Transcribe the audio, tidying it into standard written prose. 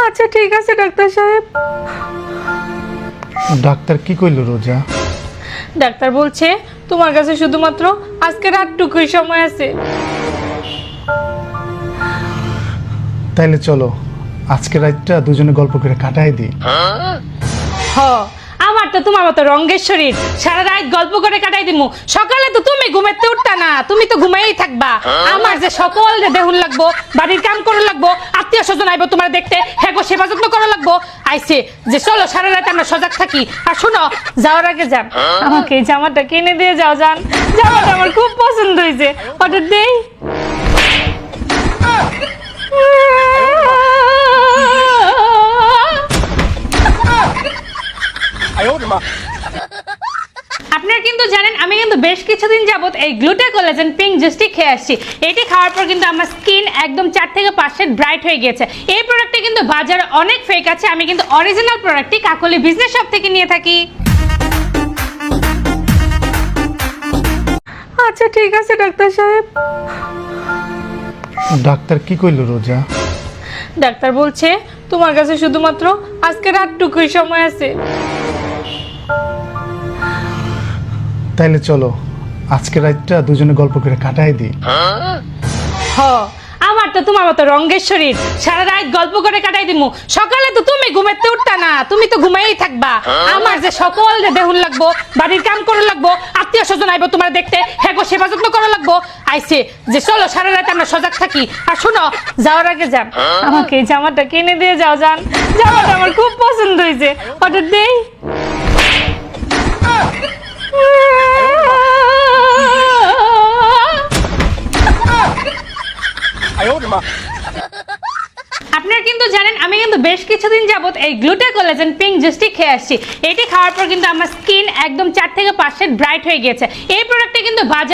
আচ্ছা ঠিক আছে ডাক্তার সাহেব। ডাক্তার কি কইলো রোজা? ডাক্তার বলছে তোমার কাছে শুধুমাত্র আজকে রাতটুকুই সময় আছে। তাইলে চলো আজকে রাতটা দুজনে গল্প করে কাটাই দিই। হ, আমার তো তোমার মতো রঙ্গের শরীর, সারা রাত গল্প করে কাটাই দিমু। সকালে তো তুমি ঘুমাইতে উঠতা না, তুমি তো ঘুমাইই থাকবা। আমার যে সকল দেহুল লাগবো, বাড়ির কাম করা লাগবো, আত্মীয় স্বজন আইবো তোমার দেখতে, হ্যাঁ গো সেবা যত্ন করা লাগবো। আইছে যে চলো সারা রাত আমরা সজাগ থাকি। আর শোনো, যাওয়ার আগে যান আমাকে এই জামাটা কিনে দিয়ে যাও। জান, জামাটা আমার খুব পছন্দ হয়েছে, অর্ডার দেই। আপনারা কিন্তু জানেন আমি কিন্তু বেশ কিছুদিন যাবত এই গ্লুটা কোলাজেন পিঙ্ক জুসটি খেয়ে আসছি। এটি খাওয়ার পর কিন্তু আমার স্কিন একদম 4 থেকে 5 শেড ব্রাইট হয়ে গেছে। এই প্রোডাক্টটা কিন্তু বাজারে অনেক ফেক আছে, আমি কিন্তু অরিজিনাল প্রোডাক্টটি কাকলি বিজনেস শপ থেকে নিয়ে থাকি। আচ্ছা ঠিক আছে ডাক্তার সাহেব। ডাক্তার কি কইলো রোজা? ডাক্তার বলছে তোমার কাছে শুধুমাত্র আজকে রাতটুকুই সময় আছে। তাইলে চলো আজকে রাতটা দুজনে গল্প করে কাটাই দিই। হ, আমার তো তোমার মতো রঙ্গের শরীর, সারা রাত গল্প করে কাটাই দিমু। সকালে তো তুমি ঘুমাইতে উঠতা না, তুমি তো ঘুমাইই থাকবা। আমার যে সকল দেহুল লাগবো, বাড়ির কাম করা লাগবো, আত্মীয় স্বজন আইবো তোমার দেখতে, হ্যাঁ গো সেবা যত্ন করা লাগবো। আইছে যে চলো সারা রাত আমরা সজাগ থাকি। আর শোনো, যাওয়ার আগে যান আমাকে এই জামাটা কিনে দিয়ে যাও। জান, জামাটা আমার খুব পছন্দ হয়েছে, অর্ডার দেই। আপনারা কিন্তু জানেন আমি কিন্তু বেশ কিছুদিন যাবত এই গ্লুটা কোলাজেন পিঙ্ক জুসটি খেয়ে আসছি। এটি খাওয়ার পর কিন্তু আমার স্কিন একদম 4 থেকে 5 শেড ব্রাইট হয়ে গেছে। এই প্রোডাক্টটা কিন্তু বাজারে